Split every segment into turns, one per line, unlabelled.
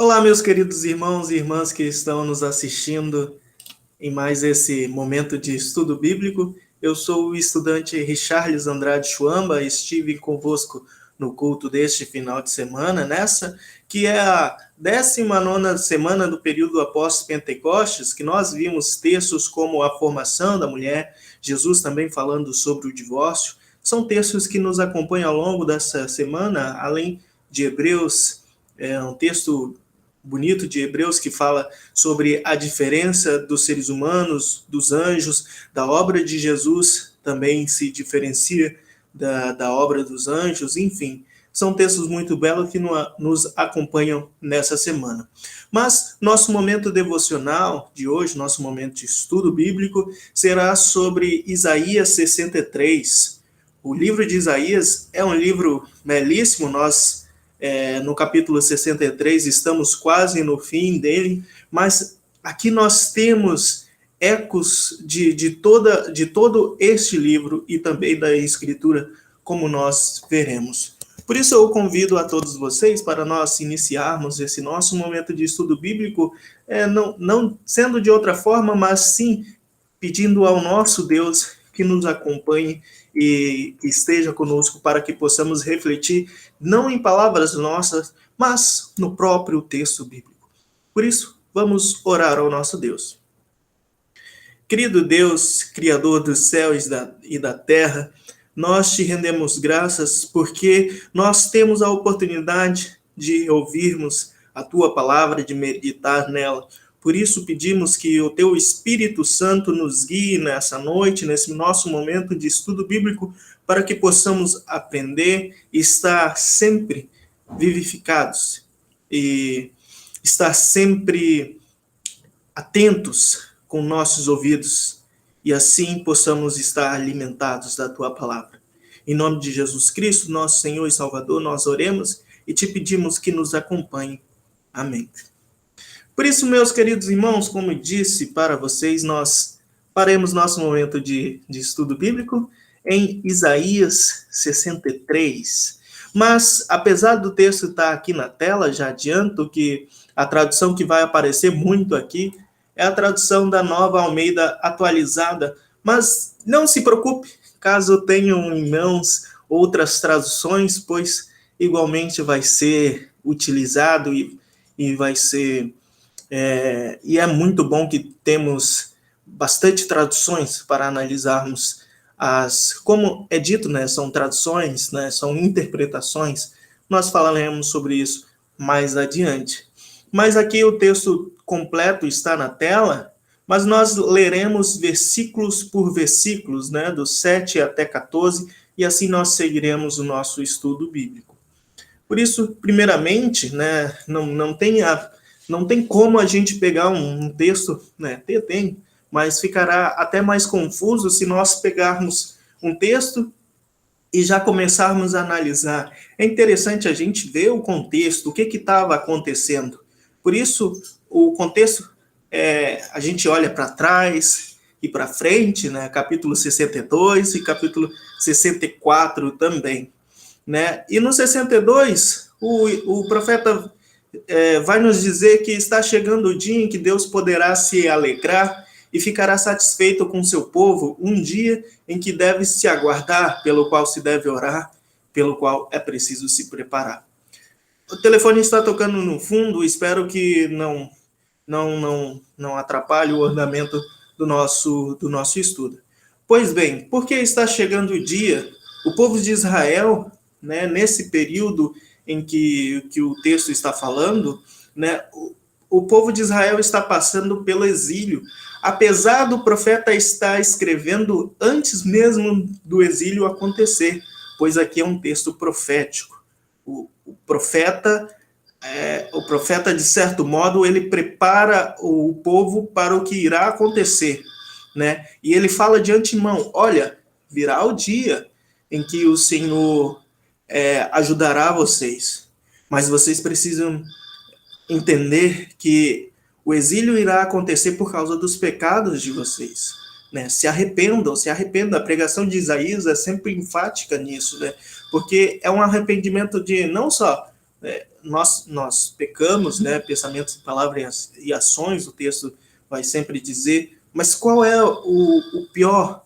Olá, meus queridos irmãos e irmãs que estão nos assistindo em mais esse momento de estudo bíblico. Eu sou o estudante Richarles Andrade Chuamba, estive convosco no culto deste final de semana, nessa que é a 19ª semana do período após Pentecostes, que nós vimos textos como a formação da mulher, Jesus também falando sobre o divórcio. São textos que nos acompanham ao longo dessa semana, além de Hebreus, um texto bonito de Hebreus que fala sobre a diferença dos seres humanos, dos anjos, da obra de Jesus também se diferencia da obra dos anjos, enfim. São textos muito belos que nos acompanham nessa semana. Mas nosso momento devocional de hoje, nosso momento de estudo bíblico, será sobre Isaías 63. O livro de Isaías é um livro belíssimo, nós no capítulo 63, estamos quase no fim dele, mas aqui nós temos ecos de todo este livro e também da Escritura, como nós veremos. Por isso eu convido a todos vocês para nós iniciarmos esse nosso momento de estudo bíblico, não sendo de outra forma, mas sim pedindo ao nosso Deus que nos acompanhe e que esteja conosco para que possamos refletir não em palavras nossas, mas no próprio texto bíblico. Por isso, vamos orar ao nosso Deus. Querido Deus, Criador dos céus e da terra, nós te rendemos graças porque nós temos a oportunidade de ouvirmos a tua palavra, de meditar nela. Por isso pedimos que o teu Espírito Santo nos guie nessa noite, nesse nosso momento de estudo bíblico, para que possamos aprender e estar sempre vivificados e estar sempre atentos com nossos ouvidos e assim possamos estar alimentados da tua palavra. Em nome de Jesus Cristo, nosso Senhor e Salvador, nós oremos e te pedimos que nos acompanhe. Amém. Por isso, meus queridos irmãos, como disse para vocês, nós faremos nosso momento de estudo bíblico em Isaías 63. Mas, apesar do texto estar aqui na tela, já adianto que a tradução que vai aparecer muito aqui é a tradução da Nova Almeida atualizada. Mas não se preocupe, caso tenham em mãos outras traduções, pois igualmente vai ser utilizado e vai ser... e é muito bom que temos bastante traduções para analisarmos como é dito, né, são traduções, né, são interpretações. Nós falaremos sobre isso mais adiante. Mas aqui o texto completo está na tela, mas nós leremos versículos por versículos, né, do 7 até 14, e assim nós seguiremos o nosso estudo bíblico. Por isso, primeiramente, né, não tem como a gente pegar um texto, né? Tem, mas ficará até mais confuso se nós pegarmos um texto e já começarmos a analisar. É interessante a gente ver o contexto, o que estava acontecendo. Por isso, o contexto, a gente olha para trás e para frente, né? Capítulo 62 e capítulo 64 também. Né? E no 62, o profeta vai nos dizer que está chegando o dia em que Deus poderá se alegrar e ficará satisfeito com seu povo, um dia em que deve se aguardar, pelo qual se deve orar, pelo qual é preciso se preparar. O telefone está tocando no fundo, espero que não atrapalhe o andamento do nosso estudo. Pois bem, porque está chegando o dia, o povo de Israel, né, nesse período em que o texto está falando, né, o povo de Israel está passando pelo exílio, apesar do profeta estar escrevendo antes mesmo do exílio acontecer, pois aqui é um texto profético. O profeta, de certo modo, ele prepara o povo para o que irá acontecer, né? E ele fala de antemão, olha, virá o dia em que o Senhor ajudará vocês, mas vocês precisam entender que o exílio irá acontecer por causa dos pecados de vocês, né? Se arrependam. A pregação de Isaías é sempre enfática nisso, né? Porque é um arrependimento de não só nós pecamos, né? Pensamentos, palavras e ações, o texto vai sempre dizer, mas qual é o pior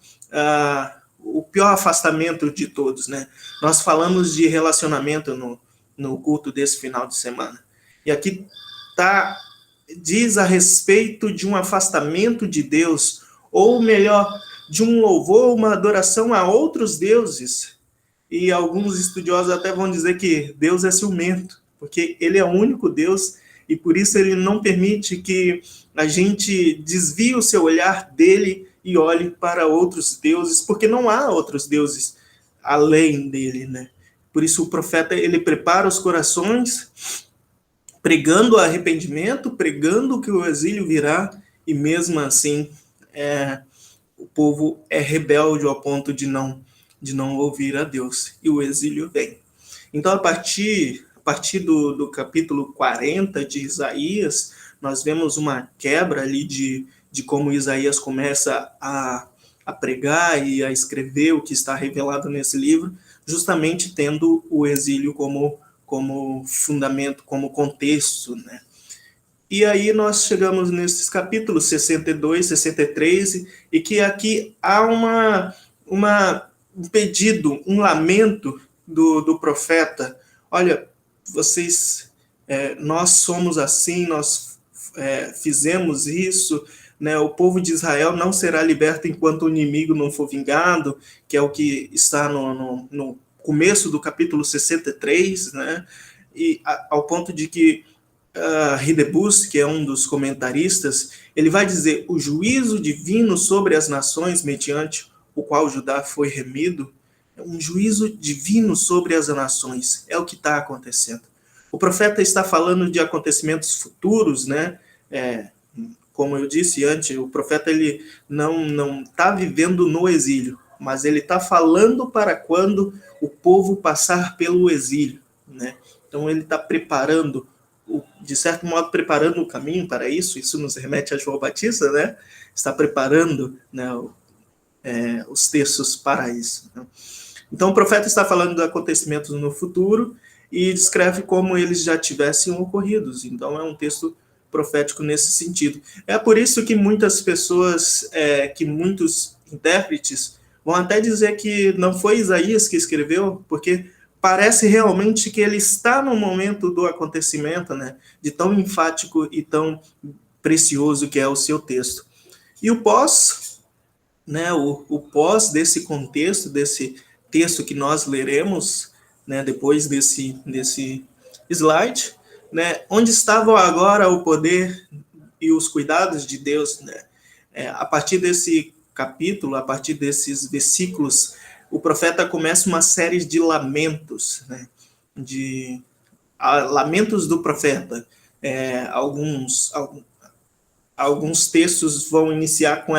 afastamento de todos, né? Nós falamos de relacionamento no culto desse final de semana. E aqui diz a respeito de um afastamento de Deus, ou melhor, de um louvor, uma adoração a outros deuses. E alguns estudiosos até vão dizer que Deus é ciumento, porque ele é o único Deus e por isso ele não permite que a gente desvie o seu olhar dele e olhe para outros deuses, porque não há outros deuses além dele, né? Por isso o profeta, ele prepara os corações, pregando o arrependimento, pregando que o exílio virá, e mesmo assim o povo é rebelde ao ponto de não ouvir a Deus, e o exílio vem. Então, a partir do capítulo 40 de Isaías, nós vemos uma quebra ali de como Isaías começa a pregar e a escrever o que está revelado nesse livro, justamente tendo o exílio como fundamento, como contexto, né? E aí nós chegamos nesses capítulos 62, 63, e que aqui há um pedido, um lamento do profeta. Olha, vocês, nós somos assim, nós fizemos isso, né? O povo de Israel não será liberto enquanto o inimigo não for vingado, que é o que está no começo do capítulo 63, né? E ao ponto de que Hidebus, que é um dos comentaristas, ele vai dizer: o juízo divino sobre as nações, mediante o qual Judá foi remido, é um juízo divino sobre as nações, é o que está acontecendo. O profeta está falando de acontecimentos futuros, né? Como eu disse antes, o profeta ele não está vivendo no exílio, mas ele está falando para quando o povo passar pelo exílio, né? Então ele está preparando, de certo modo, preparando o caminho para isso. Isso nos remete a João Batista, né? Está preparando, né, os textos para isso, né? Então o profeta está falando de acontecimentos no futuro e descreve como eles já tivessem ocorridos. Então é um texto profético nesse sentido. É por isso que muitas pessoas, que muitos intérpretes vão até dizer que não foi Isaías que escreveu, porque parece realmente que ele está no momento do acontecimento, né, de tão enfático e tão precioso que é o seu texto. E o pós, né, o pós desse contexto, desse texto que nós leremos, né, depois desse slide, né, onde estava agora o poder e os cuidados de Deus, né? A partir desse capítulo, a partir desses versículos, o profeta começa uma série de lamentos, né? Lamentos do profeta. Alguns textos vão iniciar com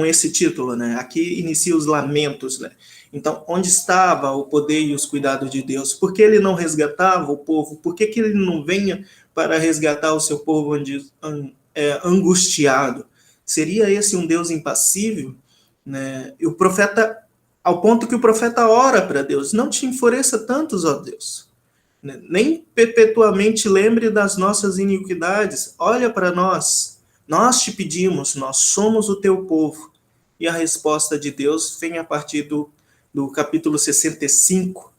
esse título, né? Aqui inicia os lamentos, né? Então, onde estava o poder e os cuidados de Deus? Por que ele não resgatava o povo? Por que ele não venha para resgatar o seu povo angustiado? Seria esse um Deus impassível, né? E o profeta, ao ponto que o profeta ora para Deus: não te enfureça tantos, ó Deus, nem perpetuamente lembre das nossas iniquidades. Olha para nós te pedimos, nós somos o teu povo. E a resposta de Deus vem a partir do capítulo 65,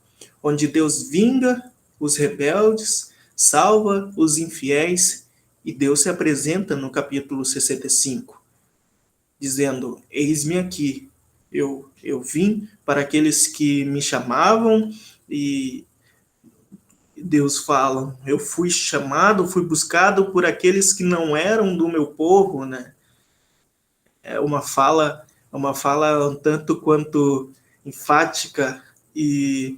onde Deus vinga os rebeldes, salva os infiéis, e Deus se apresenta no capítulo 65, dizendo: eis-me aqui, eu vim para aqueles que me chamavam, e Deus fala: eu fui chamado, fui buscado por aqueles que não eram do meu povo, né? É uma fala um tanto quanto enfática e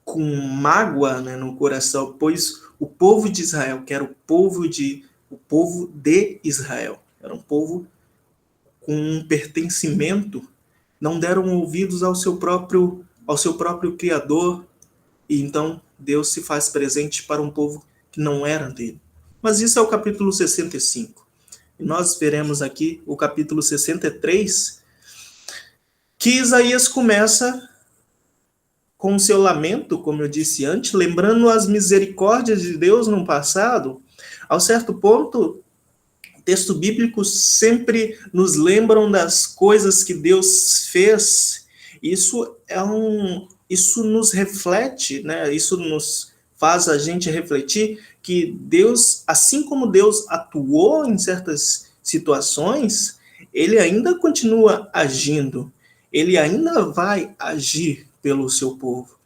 com mágoa, né, no coração, pois o povo de Israel, que era o povo de Israel, era um povo com um pertencimento, não deram ouvidos ao seu próprio Criador, e então Deus se faz presente para um povo que não era dele. Mas isso é o capítulo 65. E nós veremos aqui o capítulo 63, que Isaías começa com seu lamento, como eu disse antes, lembrando as misericórdias de Deus no passado, ao certo ponto, o texto bíblico sempre nos lembram das coisas que Deus fez. Isso nos reflete, né? Isso nos faz a gente refletir que Deus, assim como Deus atuou em certas situações, ele ainda continua agindo, ele ainda vai agir pelo seu povo.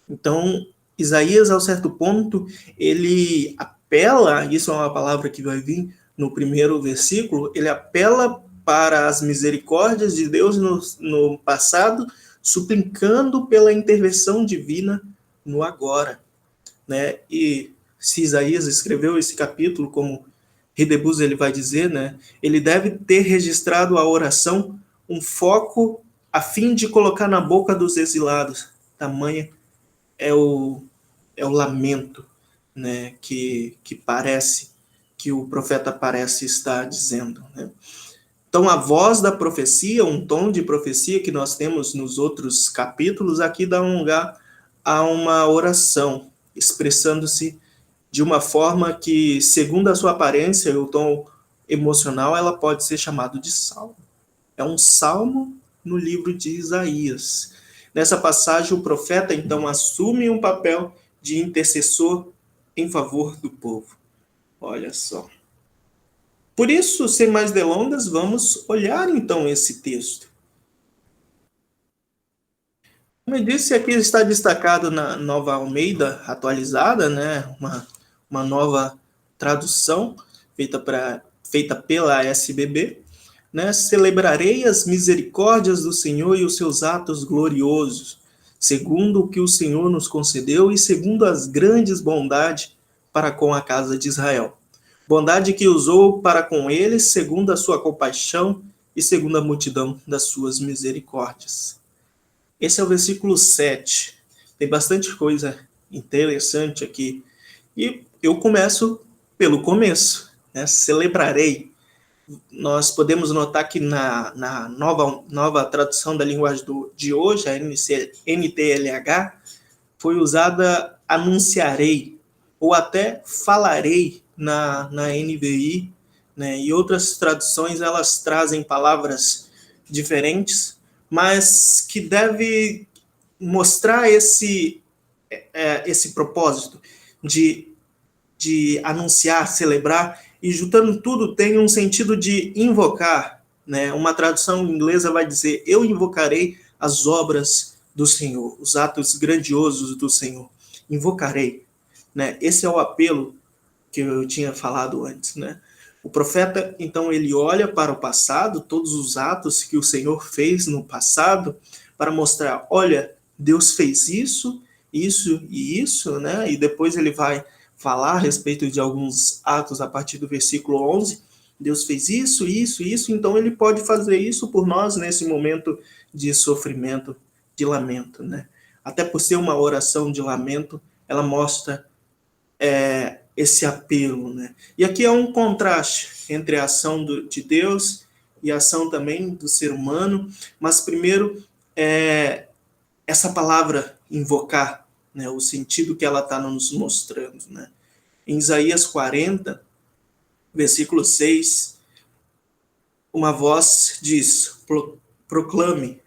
Então, Isaías, ao certo ponto, ele apela, isso é uma palavra que vai vir no primeiro versículo, ele apela para as misericórdias de Deus no passado, suplicando pela intervenção divina no agora, né? E se Isaías escreveu esse capítulo, como Ridebus ele vai dizer, né? Ele deve ter registrado a oração um foco a fim de colocar na boca dos exilados. Tamanha é o lamento, né? Que parece que o profeta parece estar dizendo, né? Então, a voz da profecia, um tom de profecia que nós temos nos outros capítulos, aqui dá um lugar a uma oração, expressando-se de uma forma que, segundo a sua aparência e o tom emocional, ela pode ser chamada de salmo. É um salmo no livro de Isaías. Nessa passagem, o profeta, então, assume um papel de intercessor em favor do povo. Olha só. Por isso, sem mais delongas, vamos olhar então esse texto. Como eu disse, aqui está destacado na Nova Almeida atualizada, né? Uma nova tradução feita pela SBB. Né? Celebrarei as misericórdias do Senhor e os seus atos gloriosos, segundo o que o Senhor nos concedeu e segundo as grandes bondades para com a casa de Israel. Bondade que usou para com eles, segundo a sua compaixão e segundo a multidão das suas misericórdias. Esse é o versículo 7. Tem bastante coisa interessante aqui. E eu começo pelo começo, né? Celebrarei. Nós podemos notar que na nova tradução da linguagem de hoje, a NTLH, foi usada anunciarei, ou até falarei na NVI, né? E outras traduções elas trazem palavras diferentes, mas que deve mostrar esse propósito de anunciar, celebrar, e juntando tudo tem um sentido de invocar, né? Uma tradução inglesa vai dizer, eu invocarei as obras do Senhor, os atos grandiosos do Senhor, invocarei, né? Esse é o apelo que eu tinha falado antes, né? O profeta, então, ele olha para o passado, todos os atos que o Senhor fez no passado, para mostrar, olha, Deus fez isso, isso e isso, né? E depois ele vai falar a respeito de alguns atos a partir do versículo 11. Deus fez isso, isso, isso, então ele pode fazer isso por nós nesse momento de sofrimento, de lamento, né? Até por ser uma oração de lamento, ela mostra esse apelo, né? E aqui é um contraste entre a ação de Deus e a ação também do ser humano, mas primeiro essa palavra invocar, né? O sentido que ela está nos mostrando, né? Em Isaías 40, versículo 6, uma voz diz, proclame.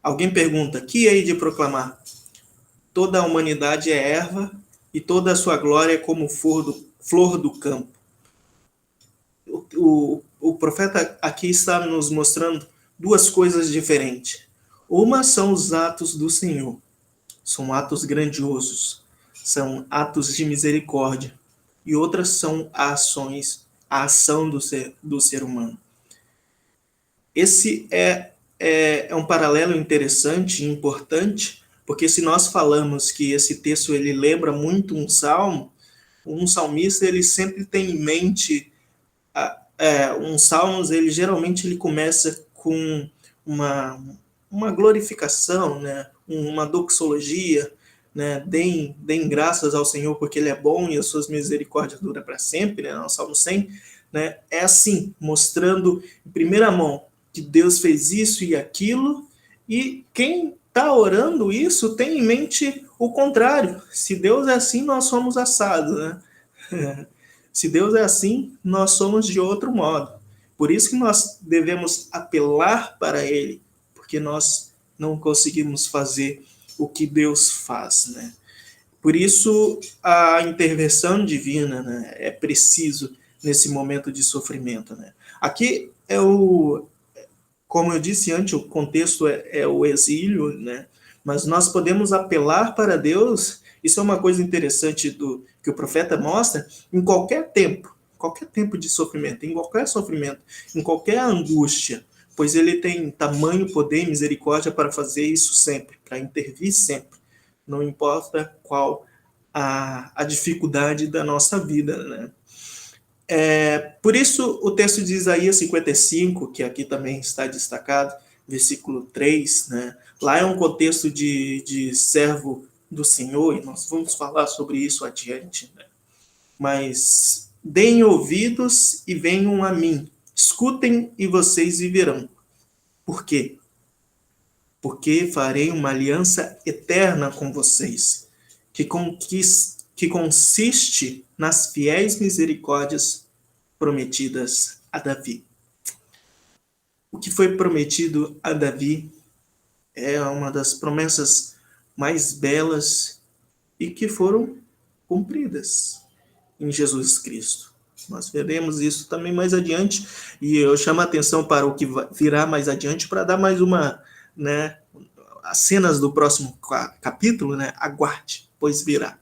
Alguém pergunta, que hei de proclamar? Toda a humanidade é erva e toda a sua glória é como flor do campo. O profeta aqui está nos mostrando duas coisas diferentes. Uma são os atos do Senhor. São atos grandiosos. São atos de misericórdia. E outras são a ação do ser humano. Esse é um paralelo interessante e importante, porque se nós falamos que esse texto ele lembra muito um salmo, um salmista ele sempre tem em mente uns salmos, geralmente ele começa com uma glorificação, né? Uma doxologia, né? Deem graças ao Senhor porque Ele é bom e as suas misericórdias duram para sempre, né? No Salmo 100, né? É assim, mostrando em primeira mão que Deus fez isso e aquilo, e quem está orando isso, tem em mente o contrário. Se Deus é assim, nós somos assados, né? Se Deus é assim, nós somos de outro modo. Por isso que nós devemos apelar para Ele, porque nós não conseguimos fazer o que Deus faz, né? Por isso a intervenção divina, né, é preciso nesse momento de sofrimento, né? Aqui é como eu disse antes, o contexto é o exílio, né? Mas nós podemos apelar para Deus. Isso é uma coisa interessante que o profeta mostra em qualquer tempo de sofrimento, em qualquer angústia, pois ele tem tamanho poder e misericórdia para fazer isso sempre, para intervir sempre, não importa qual a dificuldade da nossa vida, né? Por isso, o texto de Isaías 55, que aqui também está destacado, versículo 3, né? Lá é um contexto de servo do Senhor, e nós vamos falar sobre isso adiante, né? Mas deem ouvidos e venham a mim, escutem e vocês viverão. Por quê? Porque farei uma aliança eterna com vocês, que consiste nas fiéis misericórdias prometidas a Davi. O que foi prometido a Davi é uma das promessas mais belas e que foram cumpridas em Jesus Cristo. Nós veremos isso também mais adiante, e eu chamo a atenção para o que virá mais adiante para dar mais uma, né, as cenas do próximo capítulo, né? Aguarde, pois virá.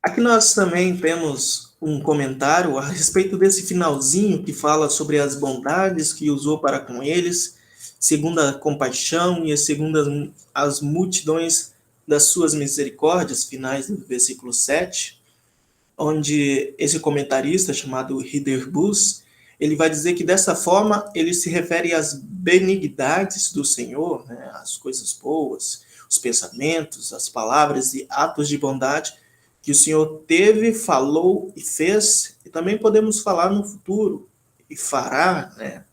Aqui nós também temos um comentário a respeito desse finalzinho que fala sobre as bondades que usou para com eles, segundo a compaixão e segundo as multidões das suas misericórdias, finais do versículo 7, onde esse comentarista chamado Riderbus, ele vai dizer que dessa forma ele se refere às benignidades do Senhor, né, as coisas boas, os pensamentos, as palavras e atos de bondade que o Senhor teve, falou e fez, e também podemos falar no futuro, e fará, né?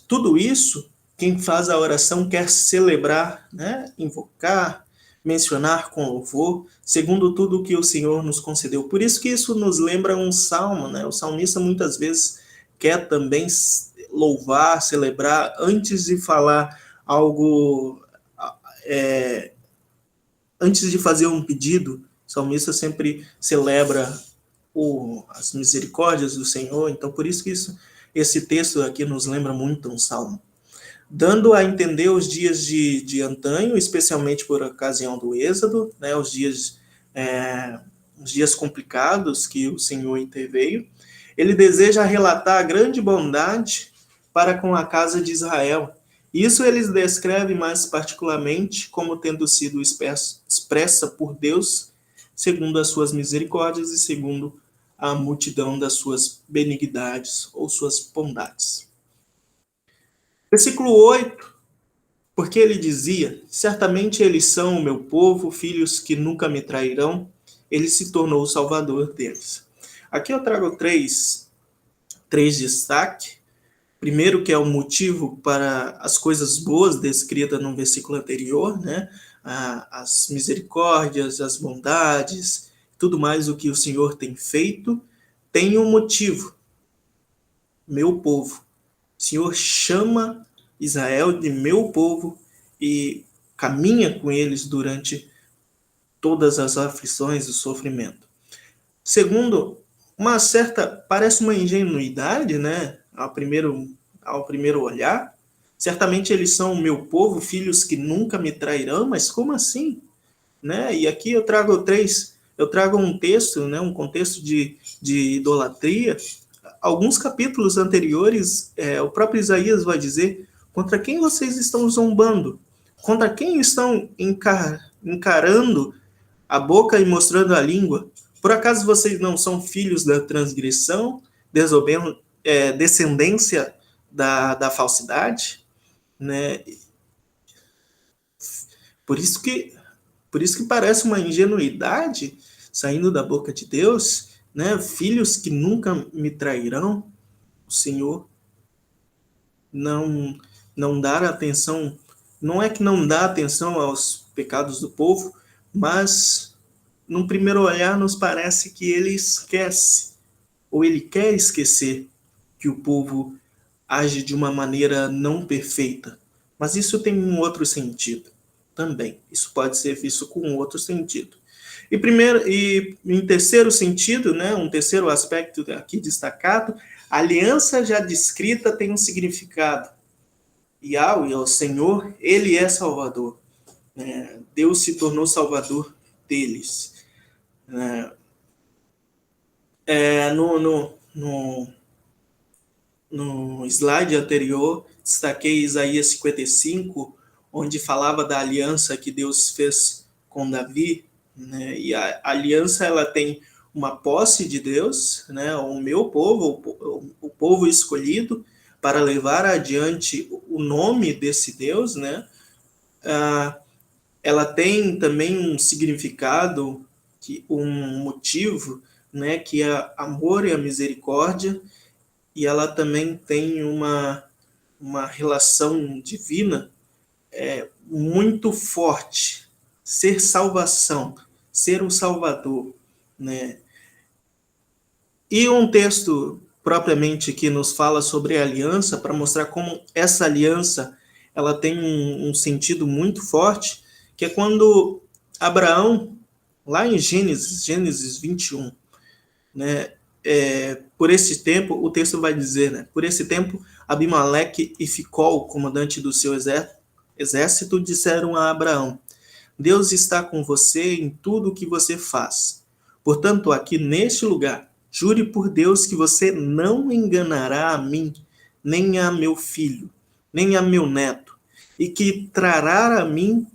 Tudo isso, quem faz a oração quer celebrar, né? Invocar, mencionar com louvor, segundo tudo que o Senhor nos concedeu. Por isso que isso nos lembra um salmo, né? O salmista muitas vezes quer também louvar, celebrar, antes de falar algo, antes de fazer um pedido. O salmista sempre celebra as misericórdias do Senhor, então por isso que esse texto aqui nos lembra muito um salmo. Dando a entender os dias de antanho, especialmente por ocasião do Êxodo, né, os dias complicados que o Senhor interveio. Ele deseja relatar a grande bondade para com a casa de Israel. Isso eles descrevem mais particularmente como tendo sido expressa por Deus segundo as suas misericórdias e segundo a multidão das suas benignidades ou suas bondades. Versículo 8, porque ele dizia, certamente eles são o meu povo, filhos que nunca me trairão, ele se tornou o salvador deles. Aqui eu trago três destaques. Primeiro, que é o motivo para as coisas boas descritas no versículo anterior, né? As misericórdias, as bondades, tudo mais o que o Senhor tem feito, tem um motivo. Meu povo. O Senhor chama Israel de meu povo e caminha com eles durante todas as aflições e sofrimento. Segundo, parece uma ingenuidade, né? Ao primeiro olhar. Certamente eles são o meu povo, filhos que nunca me trairão, mas como assim? Né? E aqui eu trago um texto, né? Um contexto de idolatria. Alguns capítulos anteriores, o próprio Isaías vai dizer, contra quem vocês estão zombando? Contra quem estão encarando a boca e mostrando a língua? Por acaso vocês não são filhos da transgressão, descendência da falsidade? Né? Por isso que parece uma ingenuidade saindo da boca de Deus, né? Filhos que nunca me trairão, o Senhor não não dar atenção, não é que não dá atenção aos pecados do povo, mas num primeiro olhar nos parece que ele esquece, ou ele quer esquecer que o povo age de uma maneira não perfeita. Mas isso tem um outro sentido também. Isso pode ser visto com um outro sentido. E em terceiro sentido, né, um terceiro aspecto aqui destacado, a aliança já descrita tem um significado. Yahweh, o Senhor, ele é Salvador. Deus se tornou Salvador deles. No slide anterior, destaquei Isaías 55, onde falava da aliança que Deus fez com Davi, né? E a aliança ela tem uma posse de Deus, né? O meu povo, o povo escolhido para levar adiante o nome desse Deus, né? Ela tem também um significado, um motivo, né? Que é amor e a misericórdia, e ela também tem uma relação divina muito forte, ser salvação, ser o Salvador, né? E um texto propriamente que nos fala sobre a aliança, para mostrar como essa aliança ela tem um sentido muito forte, que é quando Abraão, lá em Gênesis 21, né, por esse tempo, o texto vai dizer, né, por esse tempo, Abimeleque e Ficol, comandante do seu exército, disseram a Abraão: Deus está com você em tudo o que você faz. Portanto, aqui neste lugar, jure por Deus que você não enganará a mim, nem a meu filho, nem a meu neto, e que tratará a mim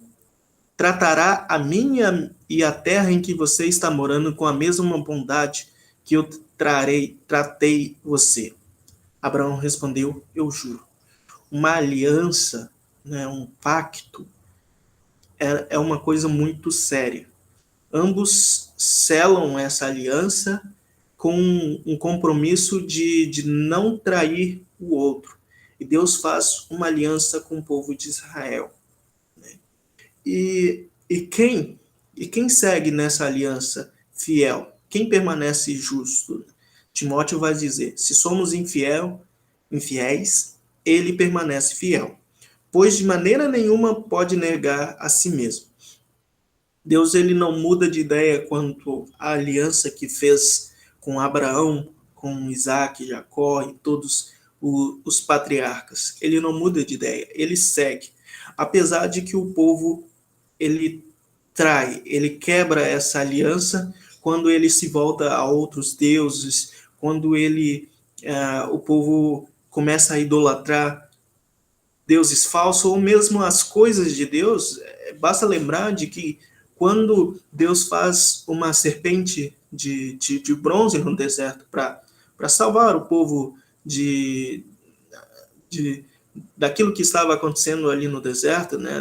e a terra em que você está morando com a mesma bondade que eu tratei você. Abraão respondeu: eu juro. Uma aliança, né, um pacto, é uma coisa muito séria. Ambos selam essa aliança com um compromisso de não trair o outro. E Deus faz uma aliança com o povo de Israel. Né? E quem segue nessa aliança fiel? Quem permanece justo? Timóteo vai dizer: se somos infiéis, ele permanece fiel, pois de maneira nenhuma pode negar a si mesmo. Deus ele não muda de ideia quanto à aliança que fez com Abraão, com Isaac, Jacó e todos os patriarcas. Ele não muda de ideia, ele segue. Apesar de que o povo ele trai, ele quebra essa aliança quando ele se volta a outros deuses, quando o povo começa a idolatrar deuses falsos, ou mesmo as coisas de Deus. Basta lembrar de que quando Deus faz uma serpente de bronze no deserto para salvar o povo daquilo que estava acontecendo ali no deserto, né,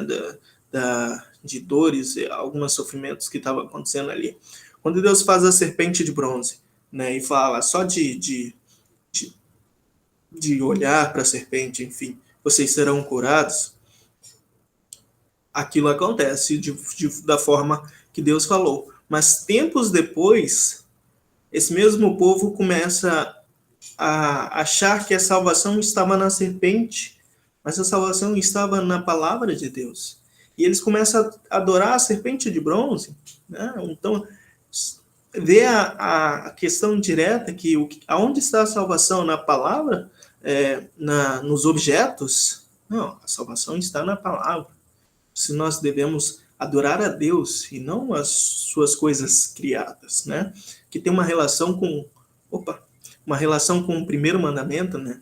de dores e alguns sofrimentos que estavam acontecendo ali. Quando Deus faz a serpente de bronze, né, e fala só de olhar para a serpente, enfim, vocês serão curados, aquilo acontece da forma que Deus falou. Mas tempos depois, esse mesmo povo começa a achar que a salvação estava na serpente, mas a salvação estava na palavra de Deus. E eles começam a adorar a serpente de bronze. Né? Então, vê a questão direta que aonde está a salvação? Na palavra? Nos objetos? Não, a salvação está na palavra. Se nós devemos adorar a Deus e não as suas coisas criadas, né? Que tem uma relação com o primeiro mandamento, né?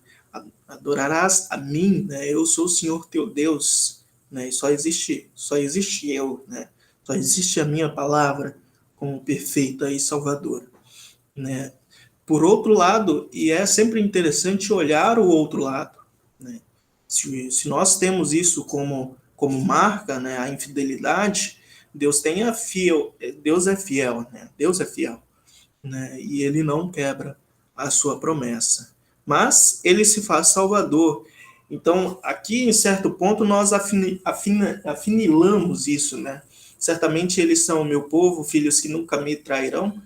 Adorarás a mim, né? Eu sou o Senhor teu Deus, né? E só existe eu, né? Só existe a minha palavra como perfeita e salvadora, né? Por outro lado, e é sempre interessante olhar o outro lado, né? Se nós temos isso como marca, né, a infidelidade, Deus é fiel, né? Deus é fiel, né? E ele não quebra a sua promessa. Mas ele se faz salvador. Então, aqui, em certo ponto, nós afinilamos isso, né? Certamente eles são o meu povo, filhos que nunca me trairão,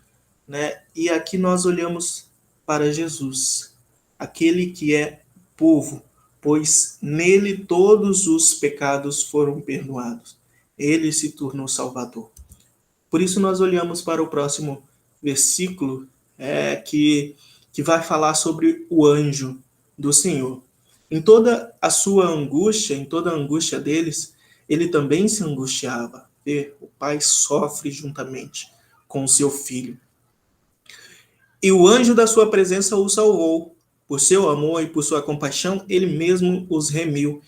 né? E aqui nós olhamos para Jesus, aquele que é povo, pois nele todos os pecados foram perdoados. Ele se tornou Salvador. Por isso nós olhamos para o próximo versículo, que vai falar sobre o anjo do Senhor. Em toda a sua angústia, em toda a angústia deles, ele também se angustiava. E o pai sofre juntamente com o seu filho. E o anjo da sua presença o salvou. Por seu amor e por sua compaixão, ele mesmo os remiu,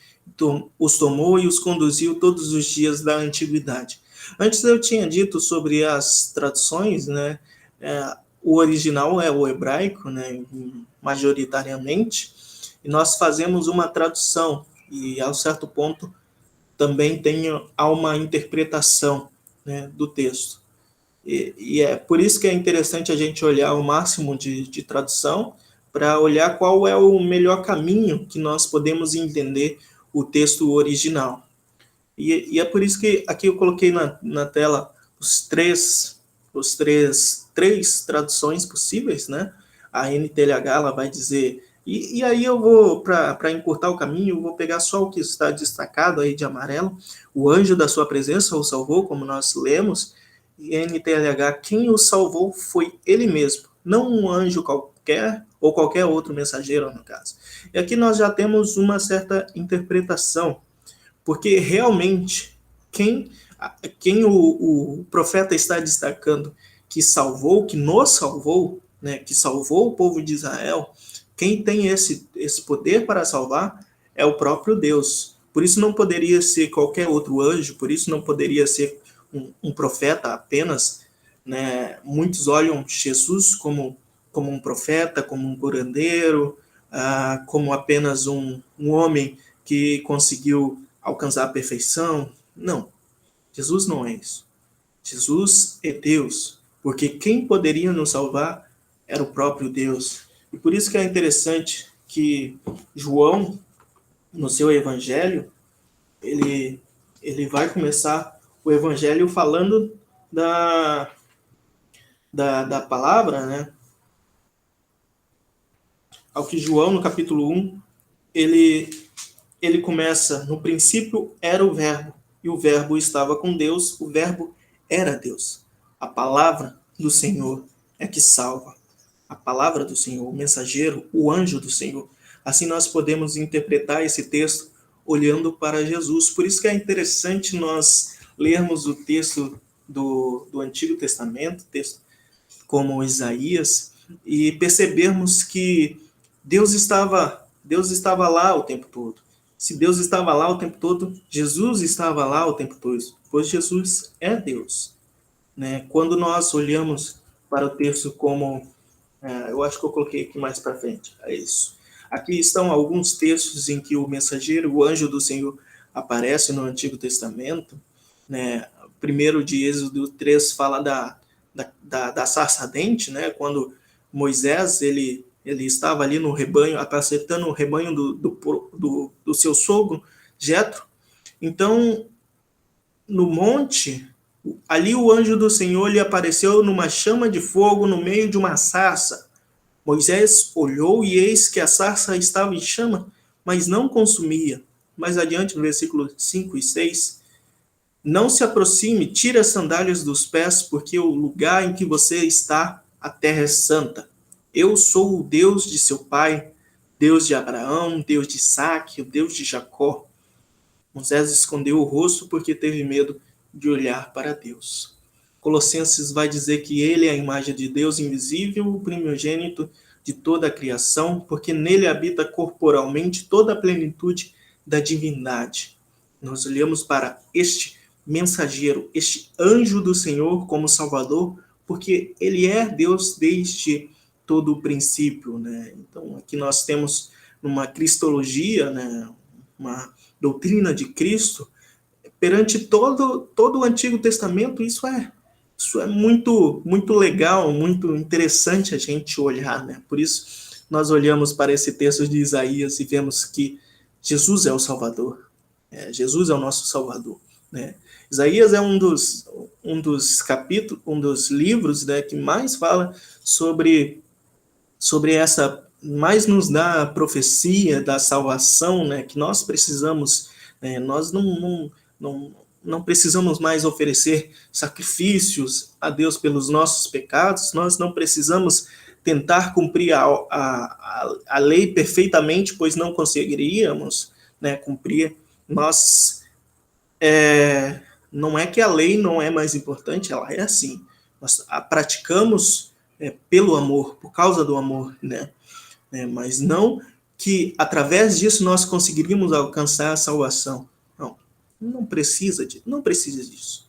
os tomou e os conduziu todos os dias da antiguidade. Antes eu tinha dito sobre as traduções, né? O original é o hebraico, né? Majoritariamente, e nós fazemos uma tradução, e a certo ponto também há uma interpretação, né, do texto. E é por isso que é interessante a gente olhar o máximo de tradução, para olhar qual é o melhor caminho que nós podemos entender o texto original. E é por isso que aqui eu coloquei na tela três traduções possíveis, né? A NTLH ela vai dizer... E aí eu vou, para encurtar o caminho, eu vou pegar só o que está destacado aí de amarelo. O anjo da sua presença o salvou, como nós lemos. E NTLH, quem o salvou foi ele mesmo, não um anjo qualquer, ou qualquer outro mensageiro, no caso. E aqui nós já temos uma certa interpretação, porque realmente quem o profeta está destacando que salvou, que nos salvou, né, que salvou o povo de Israel, quem tem esse poder para salvar é o próprio Deus. Por isso não poderia ser qualquer outro anjo, por isso não poderia ser um profeta apenas, né? Muitos olham Jesus como um profeta, como um curandeiro, como apenas um homem que conseguiu alcançar a perfeição. Não, Jesus não é isso. Jesus é Deus, porque quem poderia nos salvar era o próprio Deus. E por isso que é interessante que João, no seu evangelho, ele vai começar o evangelho falando da palavra, né? Ao que João, no capítulo 1, ele começa, no princípio era o verbo, e o verbo estava com Deus, o verbo era Deus. A palavra do Senhor é que salva. A palavra do Senhor, o mensageiro, o anjo do Senhor. Assim nós podemos interpretar esse texto olhando para Jesus. Por isso que é interessante nós lermos o texto do Antigo Testamento, texto como Isaías, e percebermos que Deus estava lá o tempo todo. Se Deus estava lá o tempo todo, Jesus estava lá o tempo todo, pois Jesus é Deus. Né? Quando nós olhamos para o texto como... eu acho que eu coloquei aqui mais para frente. É isso. Aqui estão alguns textos em que o mensageiro, o anjo do Senhor, aparece no Antigo Testamento. Né? Primeiro de Êxodo 3 fala da sarça ardente, né? Quando Moisés ele estava ali no rebanho, apacentando o rebanho do seu sogro, Jetro. Então, no monte, ali o anjo do Senhor lhe apareceu numa chama de fogo no meio de uma sarça. Moisés olhou e eis que a sarça estava em chama, mas não consumia. Mais adiante, no versículo 5 e 6, não se aproxime, tire as sandálias dos pés, porque o lugar em que você está, a terra é santa. Eu sou o Deus de seu pai, Deus de Abraão, Deus de Isaque, o Deus de Jacó. Moisés escondeu o rosto porque teve medo de olhar para Deus. Colossenses vai dizer que ele é a imagem de Deus invisível, o primogênito de toda a criação, porque nele habita corporalmente toda a plenitude da divindade. Nós olhamos para este mensageiro, este anjo do Senhor como Salvador, porque ele é Deus desde todo o princípio, né? Então, aqui nós temos uma cristologia, né? Uma doutrina de Cristo, perante todo o Antigo Testamento. Isso é muito, muito legal, muito interessante a gente olhar, né? Por isso, nós olhamos para esse texto de Isaías e vemos que Jesus é o Salvador. Jesus é o nosso Salvador, né? Isaías é um dos capítulos, um dos livros, né, que mais fala sobre essa, mais nos dá a profecia da salvação, né, que nós precisamos, né, nós não precisamos mais oferecer sacrifícios a Deus pelos nossos pecados, nós não precisamos tentar cumprir a lei perfeitamente, pois não conseguiríamos, né, cumprir. Nós, não é que a lei não é mais importante, ela é assim. Nós a praticamos pelo amor, por causa do amor, né? Mas não que através disso nós conseguiríamos alcançar a salvação. Não, não precisa disso.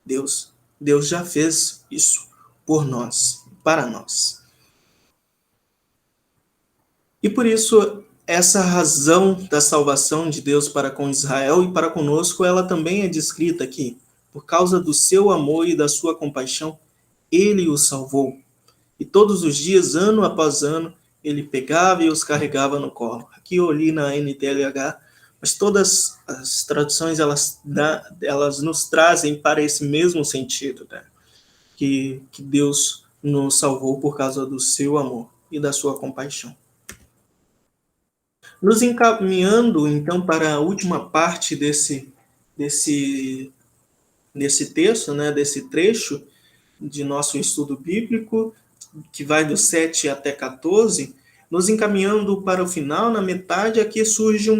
Deus já fez isso por nós, para nós. E por isso, essa razão da salvação de Deus para com Israel e para conosco, ela também é descrita aqui. Por causa do seu amor e da sua compaixão, ele os salvou. E todos os dias, ano após ano, ele pegava e os carregava no colo. Aqui eu li na NTLH, mas todas as traduções, elas nos trazem para esse mesmo sentido, né? Que Deus nos salvou por causa do seu amor e da sua compaixão. Nos encaminhando, então, para a última parte desse texto, né, desse trecho de nosso estudo bíblico, que vai do 7 até 14, nos encaminhando para o final, na metade, aqui surge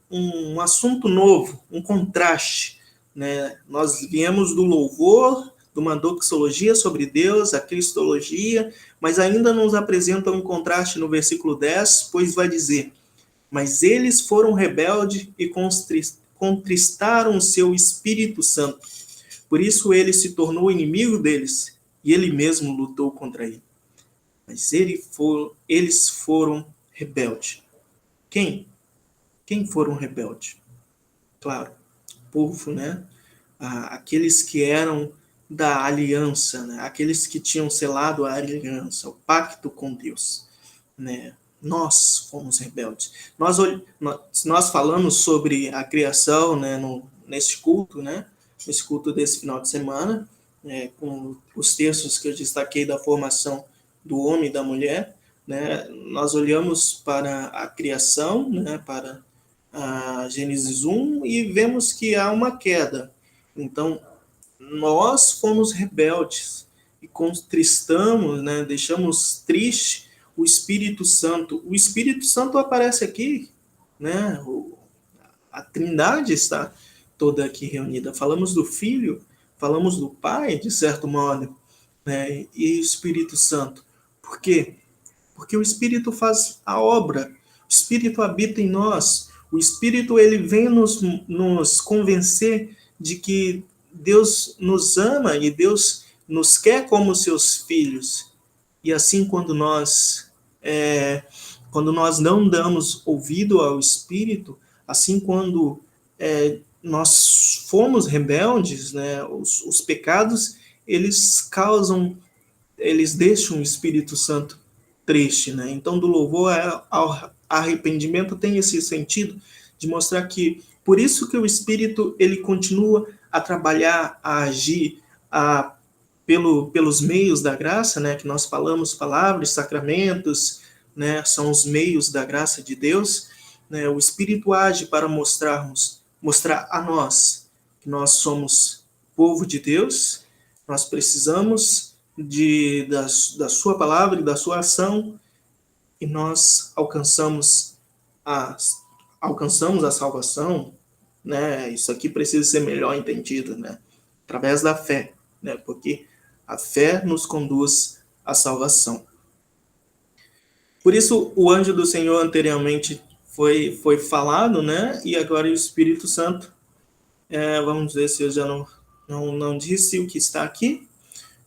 um assunto novo, um contraste, né? Nós viemos do louvor, de uma doxologia sobre Deus, a cristologia, mas ainda nos apresenta um contraste no versículo 10, pois vai dizer: mas eles foram rebeldes e contristaram o seu Espírito Santo. Por isso ele se tornou inimigo deles, e ele mesmo lutou contra ele. Mas eles foram rebeldes. Quem? Quem foram rebeldes? Claro, o povo, né? Aqueles que eram da aliança, né? Aqueles que tinham selado a aliança, o pacto com Deus, né? Nós fomos rebeldes. Nós falamos sobre a criação, né, nesse culto, né? Nesse culto desse final de semana, com os textos que eu destaquei da formação do homem e da mulher, né? Nós olhamos para a criação, né, para a Gênesis 1, e vemos que há uma queda. Então, nós fomos rebeldes e contristamos, né, deixamos triste o Espírito Santo. O Espírito Santo aparece aqui, né? A Trindade está toda aqui reunida. Falamos do Filho, falamos do Pai, de certo modo, né? E o Espírito Santo. Por quê? Porque o Espírito faz a obra. O Espírito habita em nós. O Espírito, ele vem nos convencer de que Deus nos ama e Deus nos quer como seus filhos. E assim, quando nós não damos ouvido ao Espírito, assim, quando nós fomos rebeldes, né, os pecados, eles deixam o Espírito Santo triste, né? Então, do louvor ao arrependimento tem esse sentido de mostrar que, por isso que o Espírito, ele continua a trabalhar, a agir, pelos meios da graça, né, que nós falamos, palavras, sacramentos, né, são os meios da graça de Deus, né? O Espírito age para mostrar a nós que nós somos povo de Deus, nós precisamos da sua palavra e da sua ação, e nós alcançamos a salvação, né? Isso aqui precisa ser melhor entendido, né? Através da fé, né? Porque a fé nos conduz à salvação. Por isso, o anjo do Senhor anteriormente foi falado, né? E agora o Espírito Santo, vamos ver se eu já não disse o que está aqui.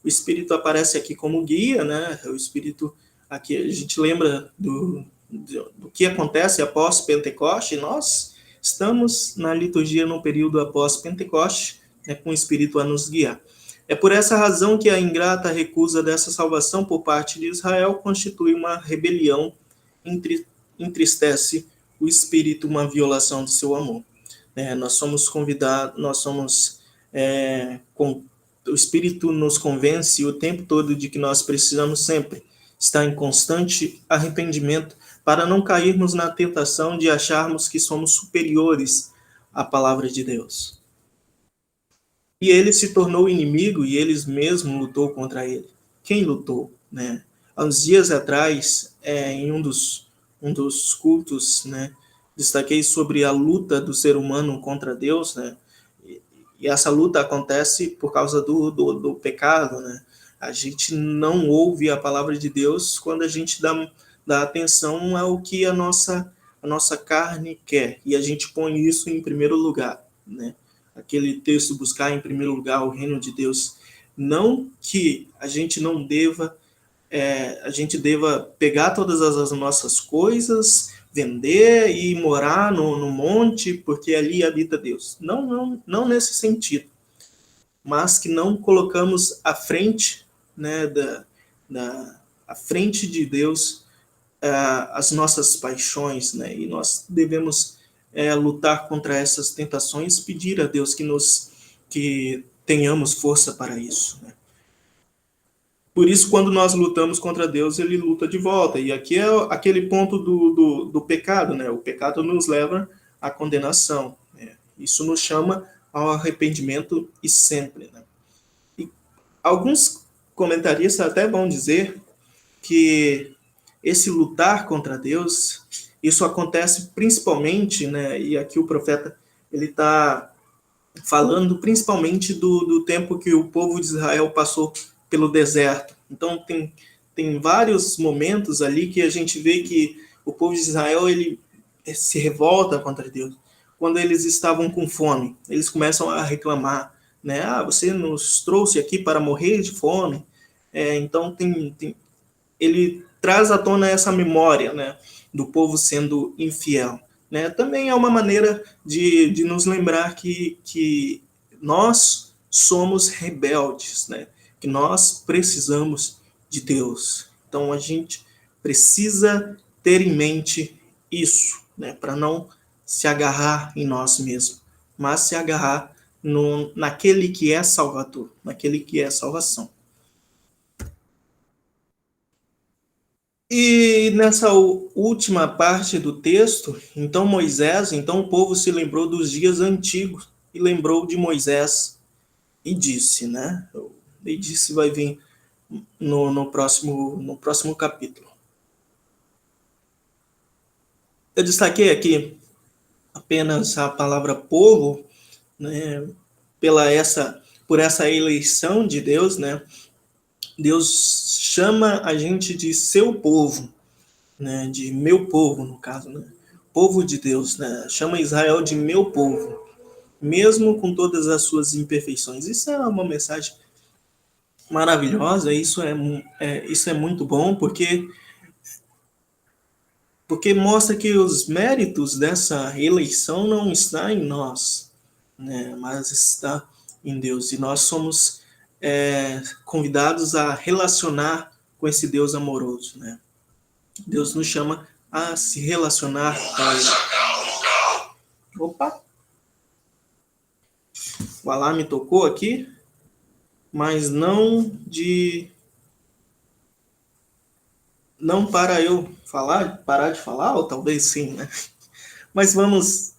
O Espírito aparece aqui como guia, né? O Espírito, aqui a gente lembra do que acontece após Pentecoste. Nós estamos na liturgia no período após Pentecoste, né, com o Espírito a nos guiar. É por essa razão que a ingrata recusa dessa salvação por parte de Israel constitui uma rebelião, entristece o Espírito uma violação do seu amor. Nós somos convidados, o Espírito nos convence o tempo todo de que nós precisamos sempre estar em constante arrependimento para não cairmos na tentação de acharmos que somos superiores à palavra de Deus. E ele se tornou inimigo e eles mesmos lutou contra ele. Quem lutou? Há uns dias atrás, em um dos cultos, destaquei sobre a luta do ser humano contra Deus, e essa luta acontece por causa do pecado, A gente não ouve a palavra de Deus quando a gente dá atenção ao que a nossa carne quer, e a gente põe isso em primeiro lugar, Aquele texto, buscar em primeiro lugar o reino de Deus. Não que a gente não deva, a gente deva pegar todas as nossas coisas, vender e morar no monte, porque ali habita Deus. Não nesse sentido. Mas que não colocamos à frente, à frente de Deus, as nossas paixões, E nós devemos lutar contra essas tentações, pedir a Deus que tenhamos força para isso. Por isso, quando nós lutamos contra Deus, ele luta de volta. E aqui é aquele ponto do pecado, O pecado nos leva à condenação. Isso nos chama ao arrependimento e sempre. E alguns comentaristas até vão dizer que esse lutar contra Deus, isso acontece principalmente, e aqui o profeta ele está falando principalmente do tempo que o povo de Israel passou pelo deserto. Então tem vários momentos ali que a gente vê que o povo de Israel ele se revolta contra Deus. Quando eles estavam com fome, eles começam a reclamar, você nos trouxe aqui para morrer de fome. Então ele traz à tona essa memória, do povo sendo infiel. Também é uma maneira de nos lembrar que nós somos rebeldes, que nós precisamos de Deus. Então a gente precisa ter em mente isso, para não se agarrar em nós mesmos, mas se agarrar naquele que é Salvador, naquele que é salvação. E nessa última parte do texto, então o povo se lembrou dos dias antigos e lembrou de Moisés e disse, E disse vai vir no próximo capítulo. Eu destaquei aqui apenas a palavra povo, por essa eleição de Deus, Deus chama a gente de seu povo, de meu povo, no caso, povo de Deus, chama Israel de meu povo, mesmo com todas as suas imperfeições. Isso é uma mensagem maravilhosa, isso é muito bom, porque mostra que os méritos dessa eleição não estão em nós, mas está em Deus, e nós somos convidados a relacionar com esse Deus amoroso, Deus nos chama a se relacionar com Ele. Opa! O alarme tocou aqui, mas não para eu parar de falar, ou talvez sim, Mas vamos